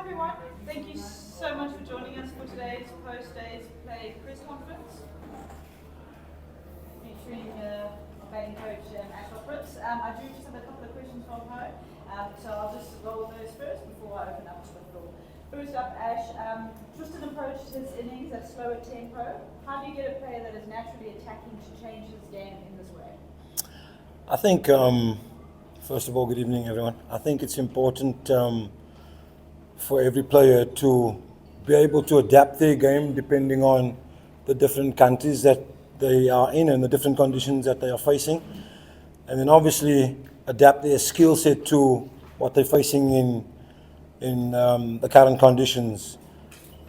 everyone. Thank you so much for joining us for today's post-day's play press conference. Featuring our batting coach Ashwell. I do just have a couple of questions from her, so I'll just roll those first before I open up to the floor. First up, Ash, Tristan approached his innings at slower tempo. How do you get a player that is naturally attacking to change his game in this way? I think, first of all, good evening, everyone. I think it's important for every player to be able to adapt their game depending on the different countries that they are in and the different conditions that they are facing. And then obviously adapt their skill set to what they're facing in the current conditions.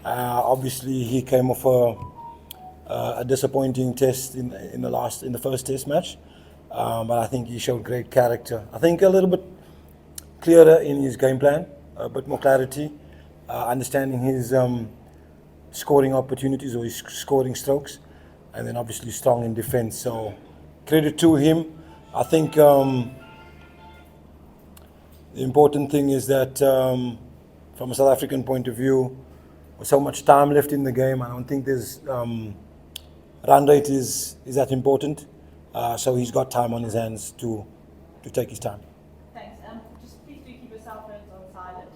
Obviously, he came off a disappointing test in the first test match. But I think he showed great character. I think a little bit clearer in his game plan, a bit more clarity, understanding his scoring opportunities or his scoring strokes, and then obviously strong in defence. So credit to him. I think the important thing is that from a South African point of view, with so much time left in the game, I don't think there's run rate is that important. So he's got time on his hands to take his time. Thanks. Just please do keep your cell phones on silent.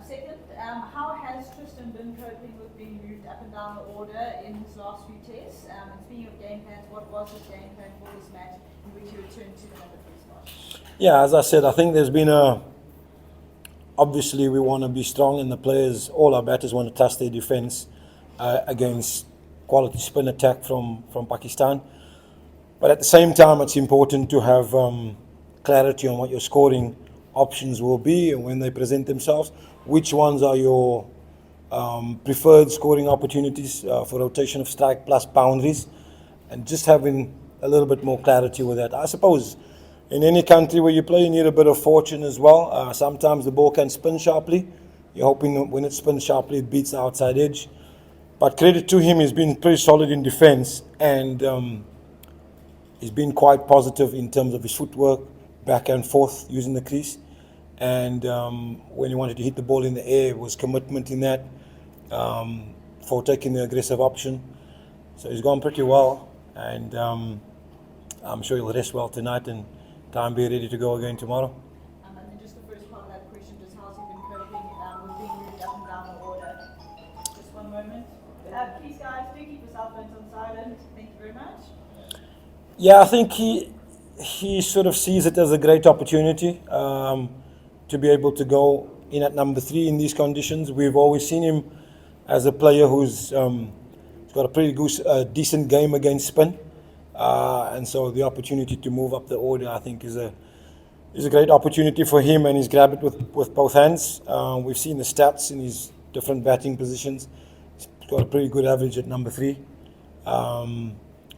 Second, how has Tristan been coping with being moved up and down the order in his last few tests? And speaking of game plans, what was his game plan for this match in which he returned to the number 3 spot? Yeah, as I said, I think there's been obviously we want to be strong, and the players, all our batters want to test their defence against quality spin attack from Pakistan. But at the same time, it's important to have clarity on what your scoring options will be and when they present themselves. Which ones are your preferred scoring opportunities for rotation of strike plus boundaries, and just having a little bit more clarity with that. I suppose in any country where you play, you need a bit of fortune as well. Sometimes the ball can spin sharply. You're hoping that when it spins sharply, it beats the outside edge. But credit to him, he's been pretty solid in defence, and he's been quite positive in terms of his footwork, back and forth using the crease. And when he wanted to hit the ball in the air, was commitment in that for taking the aggressive option. So he's gone pretty well, and I'm sure he'll rest well tonight and try and be ready to go again tomorrow. And then just the first part of that question, just how's he been coping with being moved up and down the order? Just one moment. Please guys, do keep your cell phones on silent. Thank you very much. Yeah, I think he sort of sees it as a great opportunity to be able to go in at number 3 in these conditions. We've always seen him as a player who's got a pretty decent game against spin, and so the opportunity to move up the order, I think, is a great opportunity for him, and he's grabbed it with both hands. We've seen the stats in his different batting positions. He's got a pretty good average at number 3.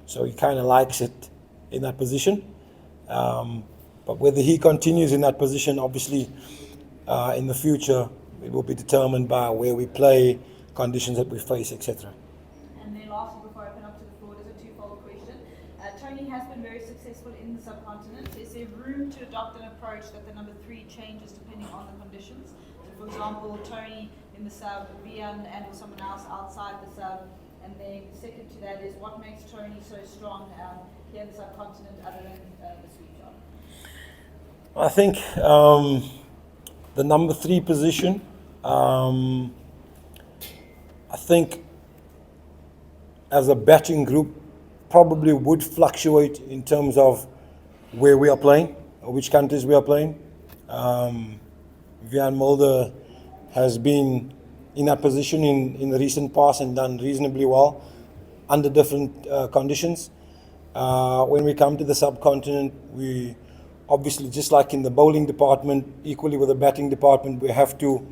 So he kind of likes it in that position. But whether he continues in that position, obviously, in the future, it will be determined by where we play, conditions that we face, etc. And then lastly, before I open up to the floor, there's a twofold question. Tony has been very successful in the subcontinent. Is there room to adopt an approach that the number 3 changes depending on the conditions? So for example, Tony in the sub, Vian and or someone else outside the sub. And then second to that is what makes Tony so strong here in the subcontinent other than the sweep job? I think the number 3 position, I think as a batting group probably would fluctuate in terms of where we are playing or which countries we are playing. Vian Mulder has been in that position in the recent past and done reasonably well under different conditions. When we come to the subcontinent, we obviously, just like in the bowling department, equally with the batting department, we have to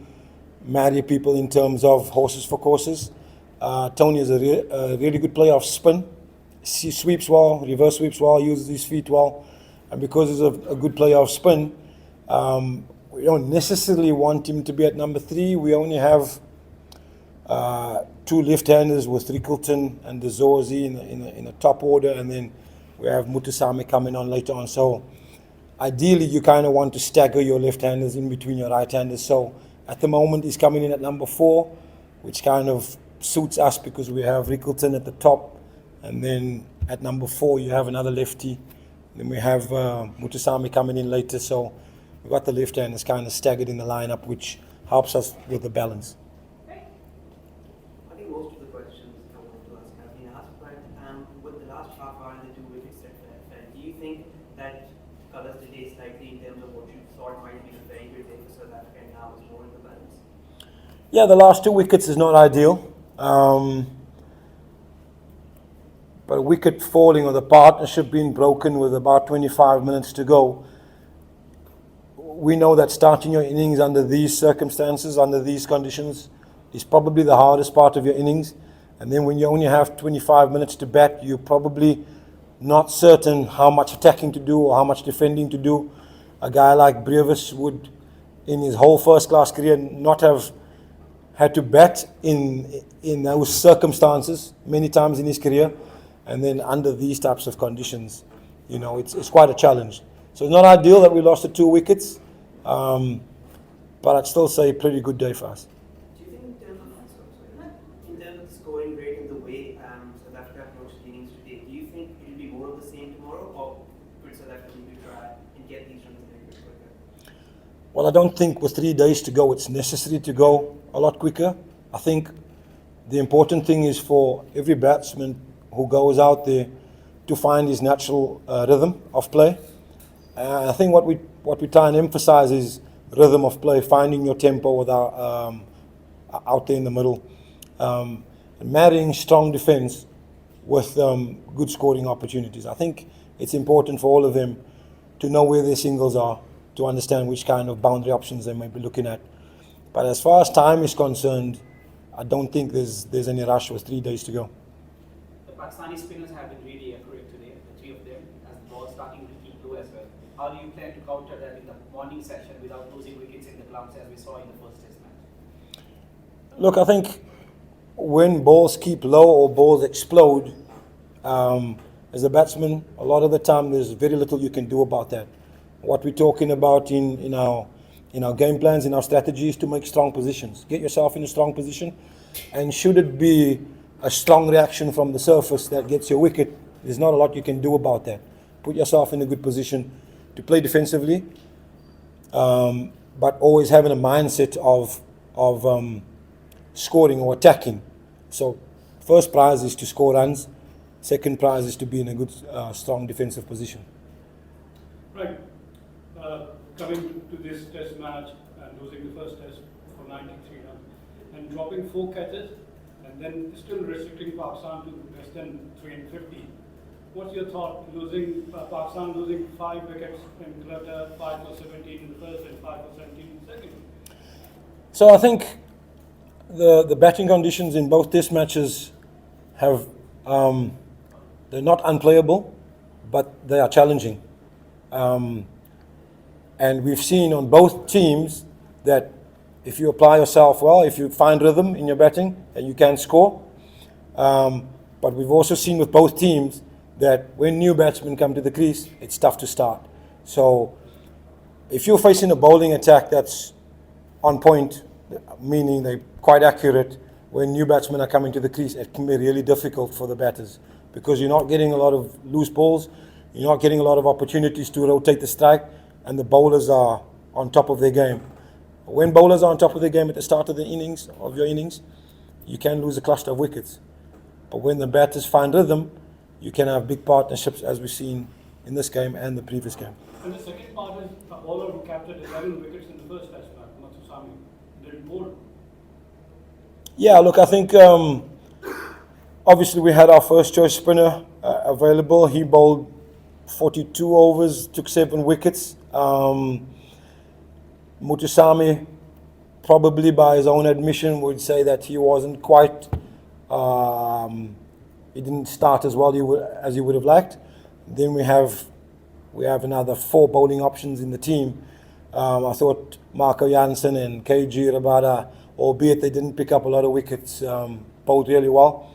marry people in terms of horses for courses. Tony is a really good player of spin. He sweeps well, reverse sweeps well, uses his feet well. And because he's a good player of spin, we don't necessarily want him to be at number 3. We only have 2 left-handers with Rickleton and De Zorzi in a top order, and then we have Mutusami coming on later on. So ideally, you kind of want to stagger your left-handers in between your right-handers. So at the moment he's coming in at number 4, which kind of suits us because we have Rickleton at the top, and then at number 4 you have another lefty. Then we have Mutusami coming in later, so we've got the left hand is kind of staggered in the lineup, which helps us with the balance. Great. I think most of the questions come to us have been asked, but with the last half hour and the 2 wickets that fell, do you think that colours the day slightly in terms of what you thought might be a very good day for South Africa and now is more in the balance? Yeah, the last 2 wickets is not ideal. But a wicket falling or the partnership being broken with about 25 minutes to go, we know that starting your innings under these circumstances, under these conditions, is probably the hardest part of your innings. And then when you only have 25 minutes to bat, you're probably not certain how much attacking to do or how much defending to do. A guy like Brevis would, in his whole first-class career, not have had to bat in those circumstances many times in his career. And then under these types of conditions, you know, it's quite a challenge. So it's not ideal that we lost the 2 wickets, but I'd still say a pretty good day for us. Do you think in terms of the scoring rate and the way South Africa approached the innings today, do you think it will be more of the same tomorrow, or could South Africa maybe try and get these runs a little bit quicker? Well, I don't think with 3 days to go it's necessary to go a lot quicker. I think the important thing is for every batsman who goes out there to find his natural rhythm of play. I think what we try and emphasize is rhythm of play, finding your tempo without out there in the middle, and marrying strong defence with good scoring opportunities. I think it's important for all of them to know where their singles are, to understand which kind of boundary options they may be looking at. But as far as time is concerned, I don't think there's any rush with 3 days to go. Pakistani spinners have been really accurate today, the 3 of them, as the ball starting to keep low as well. How do you plan to counter that in the morning session without losing wickets in the clumps as we saw in the first test match? Look, I think when balls keep low or balls explode, as a batsman, a lot of the time there's very little you can do about that. What we're talking about in our game plans, in our strategies, to make strong positions. Get yourself in a strong position, and should it be a strong reaction from the surface that gets your wicket, there's not a lot you can do about that. Put yourself in a good position to play defensively, but always having a mindset of scoring or attacking. So first prize is to score runs, second prize is to be in a good, strong defensive position. Right. Coming to this test match and losing the first test for 93 runs and dropping 4 catches, and then still restricting Pakistan to less than 350. What's your thought? Pakistan losing 5 wickets in clutter, 5 for 17 in the first and 5 for 17 in the second. So I think the batting conditions in both test matches have they're not unplayable, but they are challenging. And we've seen on both teams that if you apply yourself well, if you find rhythm in your batting, and you can score. But we've also seen with both teams that when new batsmen come to the crease, it's tough to start. So if you're facing a bowling attack that's on point, meaning they're quite accurate, when new batsmen are coming to the crease, it can be really difficult for the batters because you're not getting a lot of loose balls, you're not getting a lot of opportunities to rotate the strike, and the bowlers are on top of their game. When bowlers are on top of their game at the start of your innings, you can lose a cluster of wickets. But when the batters find rhythm, you can have big partnerships, as we've seen in this game and the previous game. And the second part is a bowler who captured 11 wickets in the first test match, Mutusami, didn't bowl. Yeah, look, I think obviously we had our first choice spinner available. He bowled 42 overs, took 7 wickets. Mutusami, probably by his own admission, would say that he wasn't quite, he didn't start as well as he would have liked. Then we have another 4 bowling options in the team. I thought Marco Jansen and KG Rabada, albeit they didn't pick up a lot of wickets, bowled really well.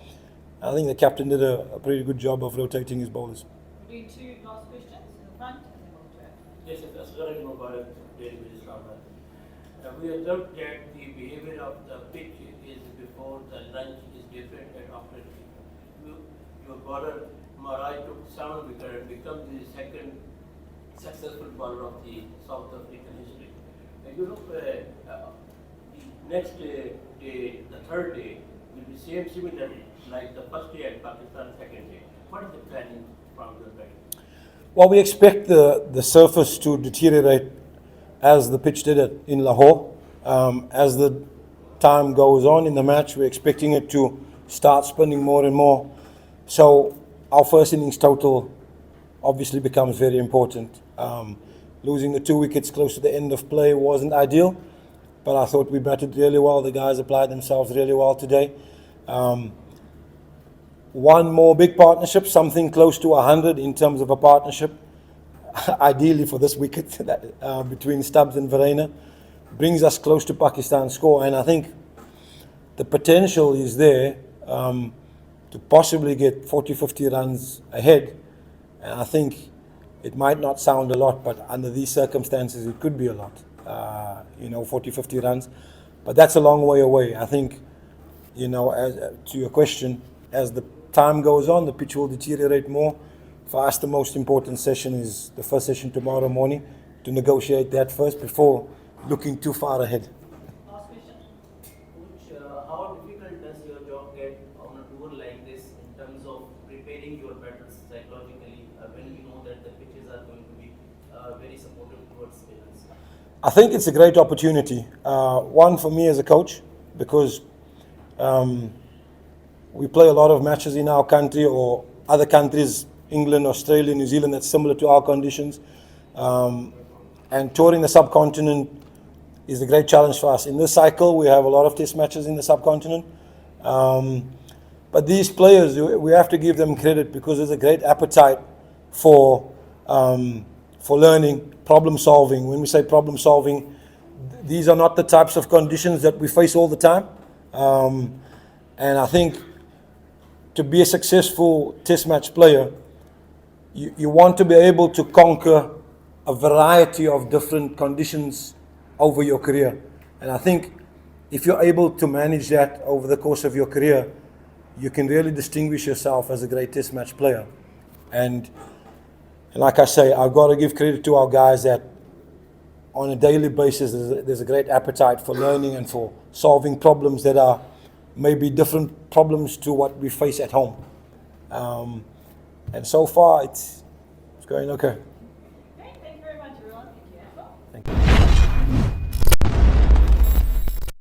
I think the captain did a pretty good job of rotating his bowlers. We'll do 2 last questions in the front and then we'll do it. Yes, that's very about it. Very, very strong. we observed that the behavior of the pitch is before the lunch is different and after your bowler Maharaj took 7 wickets and become the second successful bowler of the South African history. And you know, the next day, the third day, will be same similar like the first day and Pakistan second day. What is the planning from your side? Well, we expect the surface to deteriorate as the pitch did it in Lahore. As the time goes on in the match, we're expecting it to start spinning more and more. So our first innings total obviously becomes very important. Losing the 2 wickets close to the end of play wasn't ideal, but I thought we batted really well. The guys applied themselves really well today. One more big partnership, something close to 100 in terms of a partnership, ideally for this wicket between Stubbs and Verreynne, brings us close to Pakistan's score. And I think the potential is there to possibly get 40, 50 runs ahead. And I think it might not sound a lot, but under these circumstances, it could be a lot, 40, 50 runs. But that's a long way away. I think, as to your question, as the time goes on, the pitch will deteriorate more. For us, the most important session is the first session tomorrow morning, to negotiate that first before looking too far ahead. Last question. Coach, how difficult does your job get on a tour like this in terms of preparing your batters psychologically when you know that the pitches are going to be very supportive towards spinners? I think it's a great opportunity. One for me as a coach, because we play a lot of matches in our country or other countries, England, Australia, New Zealand, that's similar to our conditions. And touring the subcontinent is a great challenge for us. In this cycle, we have a lot of test matches in the subcontinent. But these players, we have to give them credit because there's a great appetite for learning, problem solving. When we say problem solving, these are not the types of conditions that we face all the time. And I think to be a successful test match player, you want to be able to conquer a variety of different conditions over your career. And I think if you're able to manage that over the course of your career, you can really distinguish yourself as a great test match player. And like I say, I've got to give credit to our guys that on a daily basis there's a great appetite for learning and for solving problems that are maybe different problems to what we face at home. And so far it's going okay.